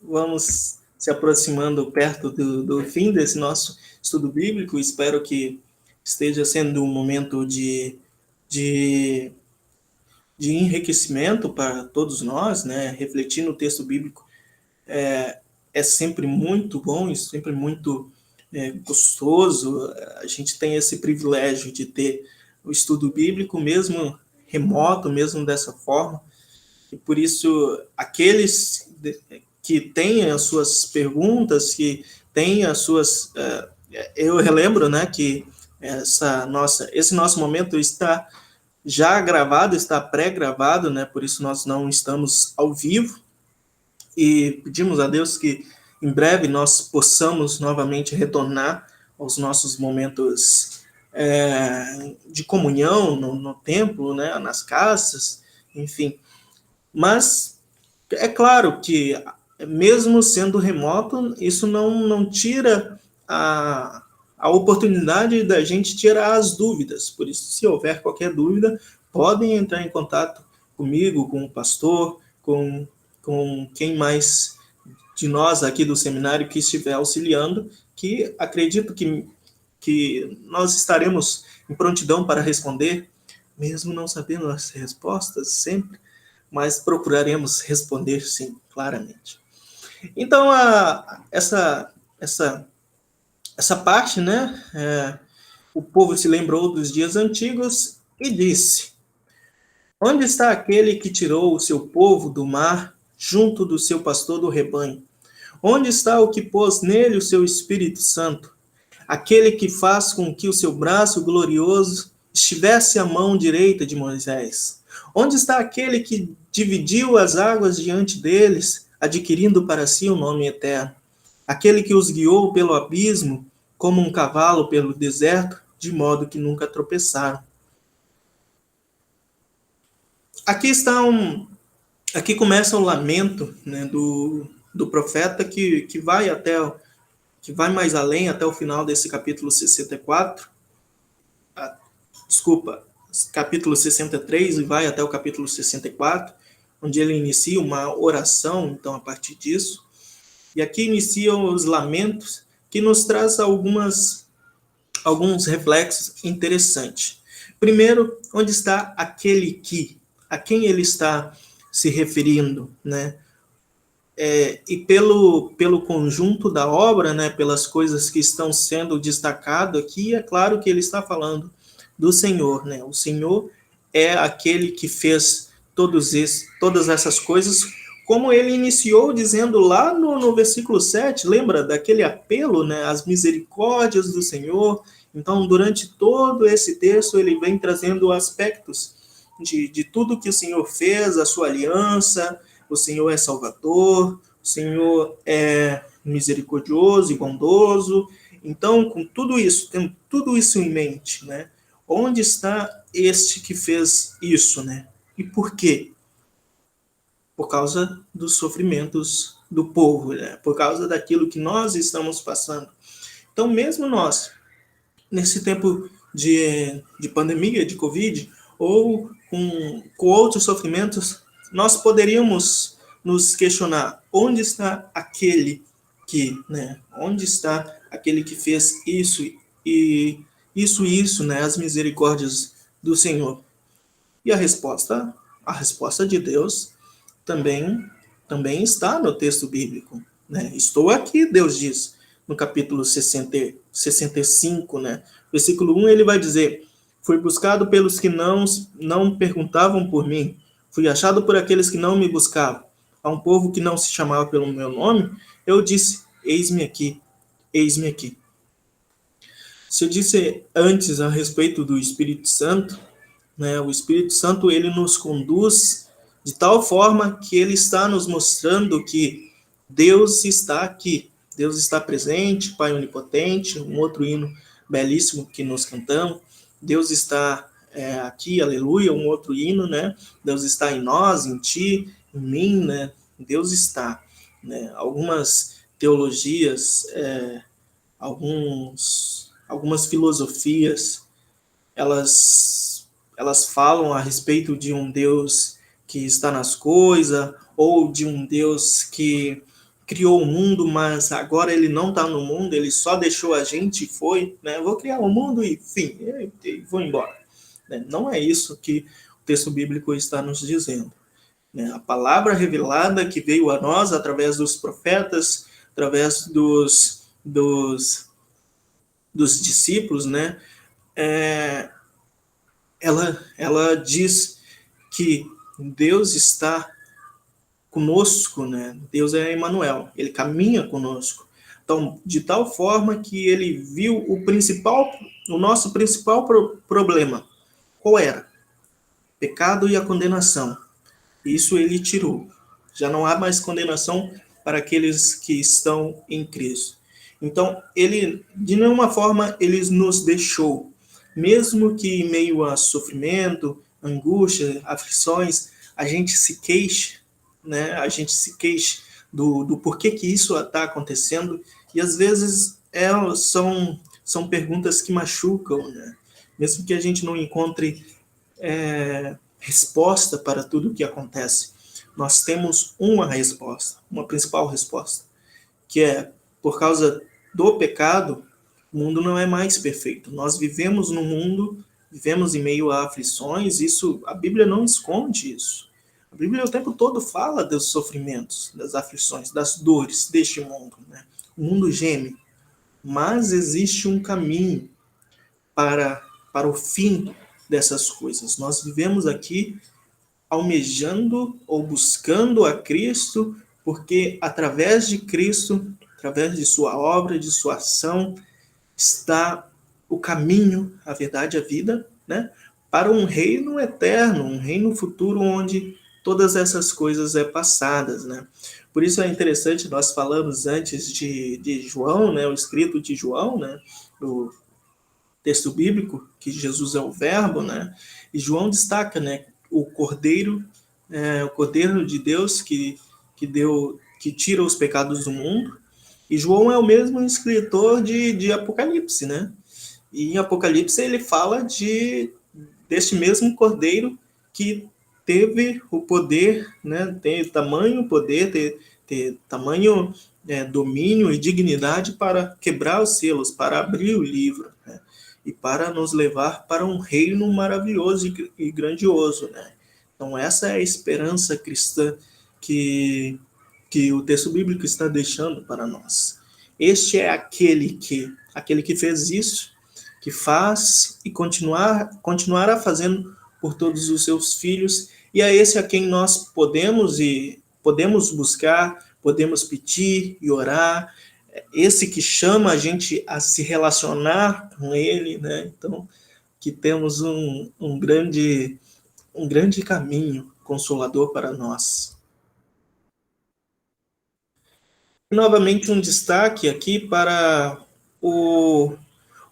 se aproximando perto do fim desse nosso estudo bíblico. Espero que esteja sendo um momento de enriquecimento para todos nós, Refletir no texto bíblico é sempre muito bom, e sempre muito gostoso. A gente tem esse privilégio de ter o estudo bíblico, mesmo remoto, mesmo dessa forma. E por isso, aqueles que têm as suas perguntas, que têm as suas... eu relembro, que esse nosso momento está já gravado, está pré-gravado, por isso nós não estamos ao vivo, e pedimos a Deus que em breve nós possamos novamente retornar aos nossos momentos de comunhão no templo, nas casas, enfim. Mas É claro que, mesmo sendo remoto, isso não tira a oportunidade da gente tirar as dúvidas. Por isso, se houver qualquer dúvida, podem entrar em contato comigo, com o pastor, com quem mais de nós aqui do seminário que estiver auxiliando, que acredito que nós estaremos em prontidão para responder, mesmo não sabendo as respostas sempre, mas procuraremos responder sim, claramente. Então, essa parte, né, o povo se lembrou dos dias antigos e disse: onde está aquele que tirou o seu povo do mar, junto do seu pastor do rebanho? Onde está o que pôs nele o seu Espírito Santo? Aquele que faz com que o seu braço glorioso estivesse à mão direita de Moisés? Onde está aquele que dividiu as águas diante deles, adquirindo para si um nome eterno? Aquele que os guiou pelo abismo, como um cavalo pelo deserto, de modo que nunca tropeçaram. Aqui começa o lamento, né, do profeta que vai mais além até o final desse capítulo 64. Desculpa, capítulo 63 e vai até o capítulo 64, onde ele inicia uma oração, então, a partir disso. E aqui iniciam os lamentos, que nos traz alguns reflexos interessantes. Primeiro, onde está aquele que? A quem ele está se referindo, né? E pelo conjunto da obra, né, pelas coisas que estão sendo destacadas aqui, é claro que ele está falando do Senhor, né? O Senhor é aquele que fez todas essas coisas, como ele iniciou dizendo lá no versículo 7, lembra daquele apelo, né, às misericórdias do Senhor? Então, durante todo esse texto, ele vem trazendo aspectos de tudo que o Senhor fez, a sua aliança. O Senhor é salvador, o Senhor é misericordioso e bondoso. Então, com tudo isso, tendo tudo isso em mente, né? Onde está este que fez isso, né? E por quê? Por causa dos sofrimentos do povo, né? Por causa daquilo que nós estamos passando. Então, mesmo nós, nesse tempo de pandemia, de Covid, ou com outros sofrimentos, nós poderíamos nos questionar: onde está aquele que, né? Onde está aquele que fez isso e isso, né? As misericórdias do Senhor. E a resposta de Deus também está no texto bíblico, né? Estou aqui, Deus diz, no capítulo 65, né? Versículo 1, ele vai dizer: fui buscado pelos que não perguntavam por mim, fui achado por aqueles que não me buscavam. A um povo que não se chamava pelo meu nome, eu disse: eis-me aqui, eis-me aqui. Se eu disse antes a respeito do Espírito Santo, né, o Espírito Santo ele nos conduz de tal forma que ele está nos mostrando que Deus está aqui, Deus está presente, Pai onipotente, um outro hino belíssimo que nos cantamos, Deus está aqui, aleluia, um outro hino, né? Deus está em nós, em ti, em mim, né? Deus está, né? Algumas teologias, algumas filosofias, elas falam a respeito de um Deus que está nas coisas, ou de um Deus que criou o mundo, mas agora ele não está no mundo, ele só deixou a gente e foi, né? Vou criar um mundo e, enfim, vou embora. Não é isso que o texto bíblico está nos dizendo. A palavra revelada que veio a nós através dos profetas, através dos discípulos, né? Ela diz que Deus está conosco, né? Deus é Emmanuel, ele caminha conosco. Então, de tal forma que ele viu o nosso principal problema. Qual era? Pecado e a condenação. Isso ele tirou. Já não há mais condenação para aqueles que estão em Cristo. Então, ele, de nenhuma forma, ele nos deixou. Mesmo que em meio a sofrimento, angústia, aflições, a gente se queixe, né, a gente se queixa do porquê que isso está acontecendo, e às vezes são perguntas que machucam, né? Mesmo que a gente não encontre resposta para tudo o que acontece, nós temos uma resposta, uma principal resposta, que é, por causa do pecado, o mundo não é mais perfeito. Nós vivemos no mundo, vivemos em meio a aflições, isso, a Bíblia não esconde isso. A Bíblia o tempo todo fala dos sofrimentos, das aflições, das dores deste mundo, né? O mundo geme, mas existe um caminho para o fim dessas coisas. Nós vivemos aqui almejando ou buscando a Cristo, porque através de Cristo, através de sua obra, de sua ação, está o caminho, a verdade, a vida, né? Para um reino eterno, um reino futuro onde todas essas coisas é passadas, né? Por isso é interessante, nós falamos antes de João, né? O escrito de João, né? Do texto bíblico, que Jesus é o verbo, né? E João destaca, né? O Cordeiro de Deus que tira os pecados do mundo. E João é o mesmo escritor de Apocalipse, né? E em Apocalipse ele fala deste mesmo Cordeiro que teve o poder, né? Tem tamanho poder, ter tamanho domínio e dignidade para quebrar os selos, para abrir o livro, né? E para nos levar para um reino maravilhoso e grandioso, né? Então essa é a esperança cristã que o texto bíblico está deixando para nós. Este é aquele que fez isso, que faz e continuará fazendo por todos os seus filhos, e é esse a quem nós podemos buscar, podemos pedir e orar, esse que chama a gente a se relacionar com ele, né? Então, que temos um grande caminho consolador para nós. Novamente um destaque aqui para o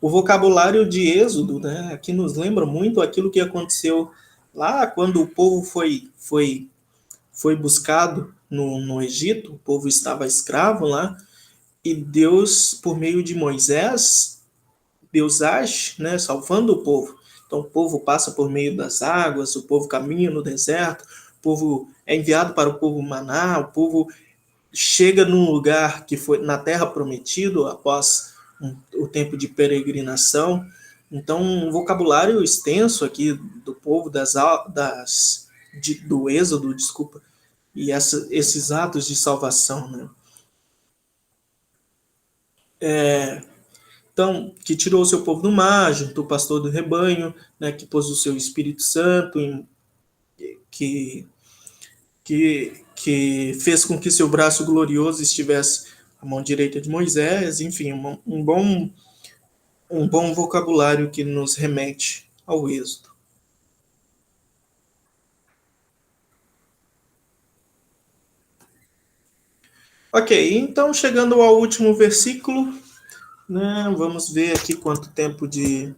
vocabulário de Êxodo, né? Aqui nos lembra muito aquilo que aconteceu lá quando o povo foi buscado no Egito, o povo estava escravo lá, e Deus, por meio de Moisés, Deus age, né, salvando o povo. Então o povo passa por meio das águas, o povo caminha no deserto, o povo é enviado para o povo maná, o povo chega num lugar que foi na terra prometido após o tempo de peregrinação. Então, um vocabulário extenso aqui do povo do Êxodo, desculpa, e esses atos de salvação, né? Então, que tirou o seu povo do mar, juntou o pastor do rebanho, né, que pôs o seu Espírito Santo, que, que fez com que seu braço glorioso estivesse à mão direita de Moisés, enfim, um bom vocabulário que nos remete ao Êxodo. Ok, então chegando ao último versículo, né, vamos ver aqui quanto tempo de...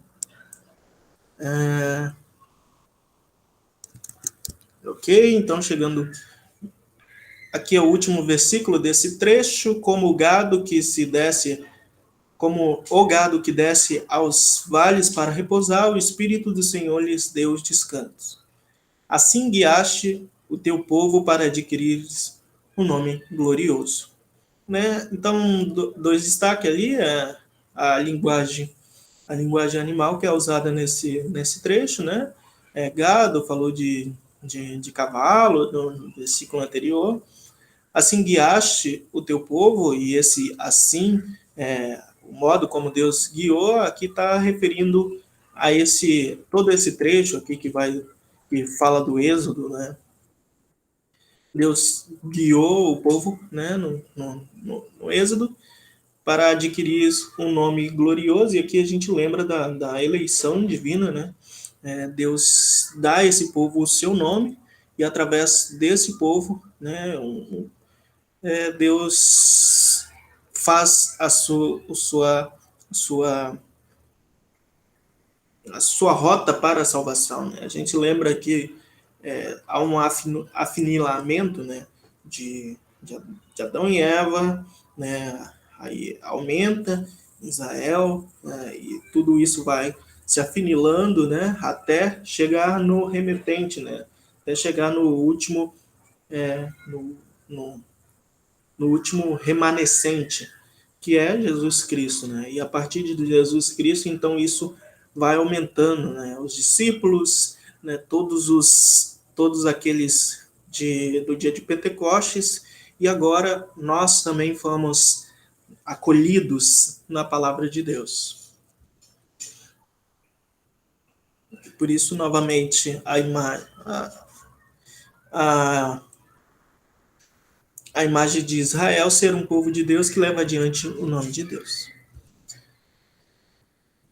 Ok, então chegando aqui ao último versículo desse trecho, como o gado que desce aos vales para repousar, o Espírito do Senhor lhes deu os descansos. Assim guiaste o teu povo para adquirir um nome glorioso. Né? Então, dois destaques ali é a linguagem animal que é usada nesse trecho, né? Gado, falou de cavalo no versículo anterior. Assim guiaste o teu povo, e esse assim, o modo como Deus guiou, aqui está referindo a todo esse trecho aqui que fala do Êxodo, né? Deus guiou o povo, né, no Êxodo para adquirir um nome glorioso, e aqui a gente lembra da eleição divina, né? Deus dá a esse povo o seu nome, e através desse povo, né, Deus faz sua, a sua rota para a salvação, né? A gente lembra que há um afunilamento, né, de Adão e Eva, né? Aí aumenta Israel, né? E tudo isso vai se afinilando, né? Até chegar no remetente, né? Até chegar no último, é, no, no, no último remanescente, que é Jesus Cristo, né? E a partir de Jesus Cristo, então isso vai aumentando, né? Os discípulos, né? Todos aqueles do dia de Pentecostes, e agora nós também fomos acolhidos na palavra de Deus. Por isso, novamente, a, a imagem de Israel ser um povo de Deus que leva adiante o nome de Deus.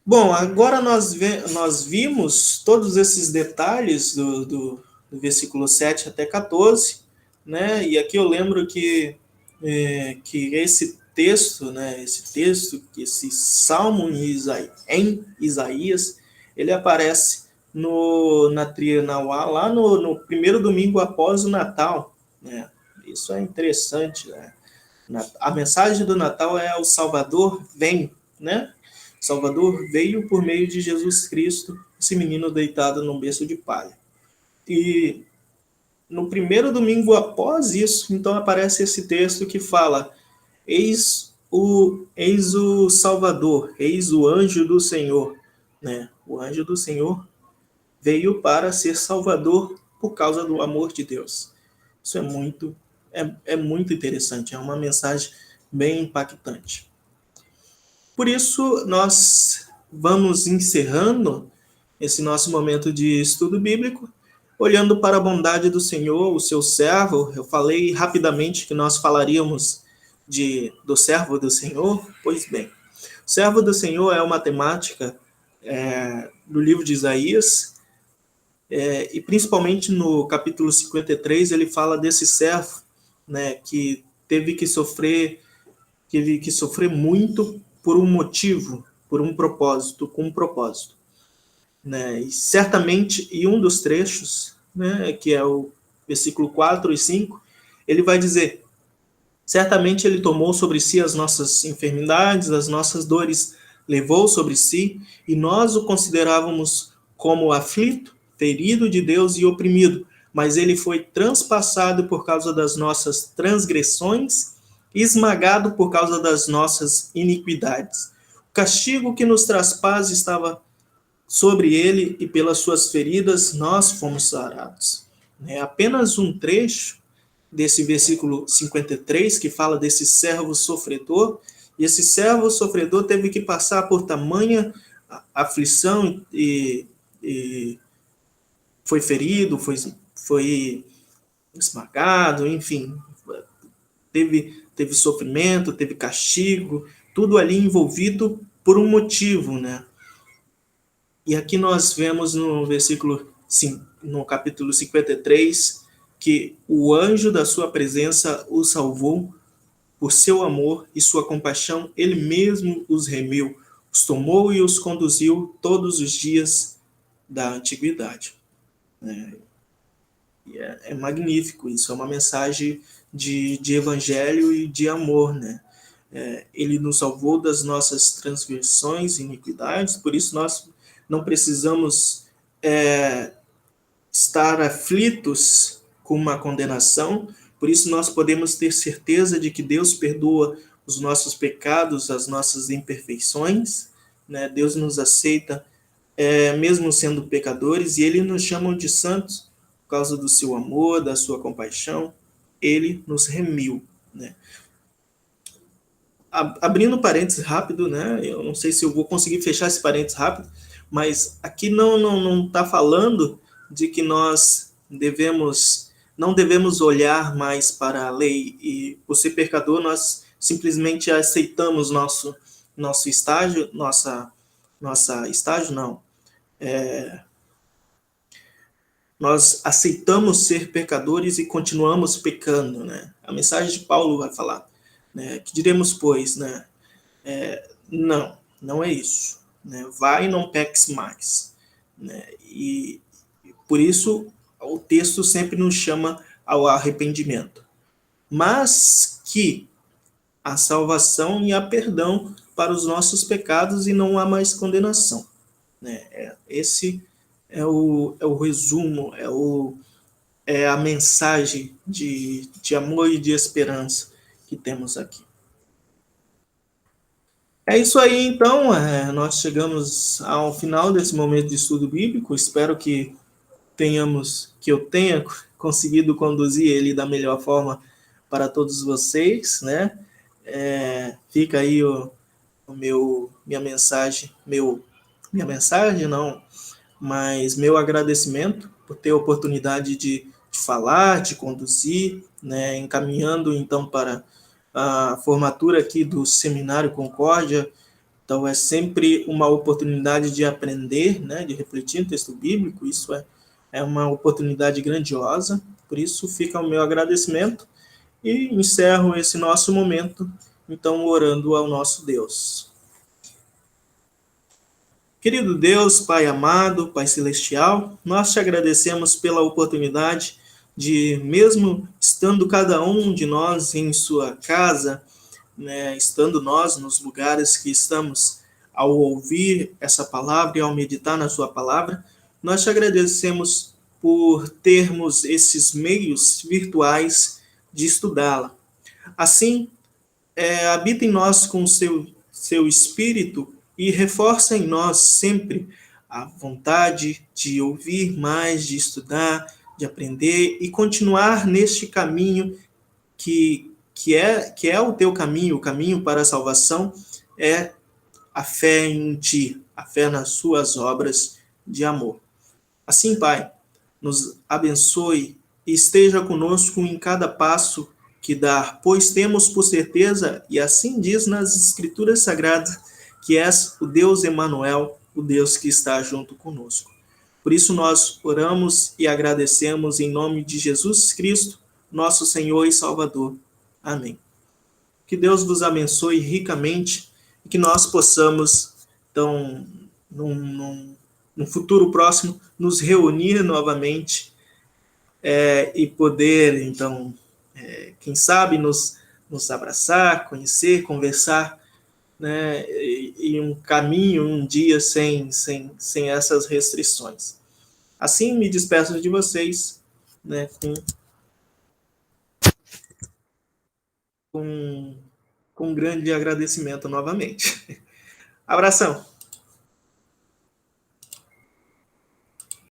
Bom, agora nós vimos todos esses detalhes do versículo 7 até 14, né? E aqui eu lembro que esse texto, né, esse salmo em Isaías, ele aparece na trienal lá no primeiro domingo após o Natal, né? Isso é interessante, né? A mensagem do Natal é o Salvador vem, né? O Salvador veio por meio de Jesus Cristo, esse menino deitado num berço de palha. E no primeiro domingo após isso, então aparece esse texto que fala: eis o Salvador, eis o anjo do Senhor, né? O anjo do Senhor veio para ser Salvador por causa do amor de Deus. Isso é muito interessante, é uma mensagem bem impactante. Por isso, nós vamos encerrando esse nosso momento de estudo bíblico, olhando para a bondade do Senhor, o seu servo. Eu falei rapidamente que nós falaríamos do servo do Senhor. Pois bem, o servo do Senhor é uma temática do livro de Isaías, e principalmente no capítulo 53, ele fala desse servo, né, que teve que sofrer muito por um motivo, por um propósito, com um propósito, né? E certamente, em um dos trechos, né, que é o versículo 4 e 5, ele vai dizer: certamente ele tomou sobre si as nossas enfermidades, as nossas dores levou sobre si, e nós o considerávamos como aflito, ferido de Deus e oprimido, mas ele foi transpassado por causa das nossas transgressões, esmagado por causa das nossas iniquidades. O castigo que nos traz paz estava sobre ele, e pelas suas feridas nós fomos sarados. É apenas um trecho desse versículo 53 que fala desse servo sofredor, e esse servo sofredor teve que passar por tamanha aflição e foi ferido, foi esmagado, enfim, teve sofrimento, teve castigo, tudo ali envolvido por um motivo, né? E aqui nós vemos no capítulo 53, que o anjo da sua presença o salvou por seu amor e sua compaixão, ele mesmo os remiu, os tomou e os conduziu todos os dias da antiguidade. É magnífico isso, é uma mensagem de evangelho e de amor, né? Ele nos salvou das nossas transgressões e iniquidades, por isso nós não precisamos estar aflitos com uma condenação, por isso nós podemos ter certeza de que Deus perdoa os nossos pecados, as nossas imperfeições, né? Deus nos aceita mesmo sendo pecadores, e Ele nos chama de santos por causa do seu amor, da sua compaixão. Ele nos remiu, né? Abrindo parênteses rápido, né? Eu não sei se eu vou conseguir fechar esse parênteses rápido, mas aqui não está falando de que nós não devemos olhar mais para a lei, e por ser pecador nós simplesmente aceitamos nosso estágio, nossa estágio não, nós aceitamos ser pecadores e continuamos pecando, né? A mensagem de Paulo vai falar, né? Que diremos, pois, né? Não é isso, né? Vai e não peques mais, né? E por isso o texto sempre nos chama ao arrependimento. mas que há salvação e há perdão para os nossos pecados e não há mais condenação. Esse é o resumo, é a mensagem de amor e de esperança que temos aqui. É isso aí, então. Nós chegamos ao final desse momento de estudo bíblico. Espero que eu tenha conseguido conduzir ele da melhor forma para todos vocês, né? Fica aí minha mensagem não, mas meu agradecimento por ter a oportunidade de falar, de conduzir, né? Encaminhando então para a formatura aqui do Seminário Concórdia. Então, é sempre uma oportunidade de aprender, né, de refletir no texto bíblico. Isso é uma oportunidade grandiosa. Por isso, fica o meu agradecimento e encerro esse nosso momento, então, orando ao nosso Deus. Querido Deus, Pai amado, Pai celestial, nós te agradecemos pela oportunidade de, mesmo estando cada um de nós em sua casa, né, estando nós nos lugares que estamos ao ouvir essa palavra e ao meditar na sua palavra, nós te agradecemos por termos esses meios virtuais de estudá-la. Assim, habita em nós com seu espírito e reforça em nós sempre a vontade de ouvir mais, de estudar, de aprender e continuar neste caminho que é o teu caminho, o caminho para a salvação, é a fé em ti, a fé nas suas obras de amor. Assim, Pai, nos abençoe e esteja conosco em cada passo que dar, pois temos por certeza, e assim diz nas Escrituras Sagradas, que és o Deus Emanuel, o Deus que está junto conosco. Por isso nós oramos e agradecemos em nome de Jesus Cristo, nosso Senhor e Salvador. Amém. Que Deus vos abençoe ricamente e que nós possamos, então, num futuro próximo, nos reunir novamente e poder, então, quem sabe, nos abraçar, conhecer, conversar, né, e um caminho, um dia sem essas restrições. Assim, me despeço de vocês, né, com um grande agradecimento novamente. Abração!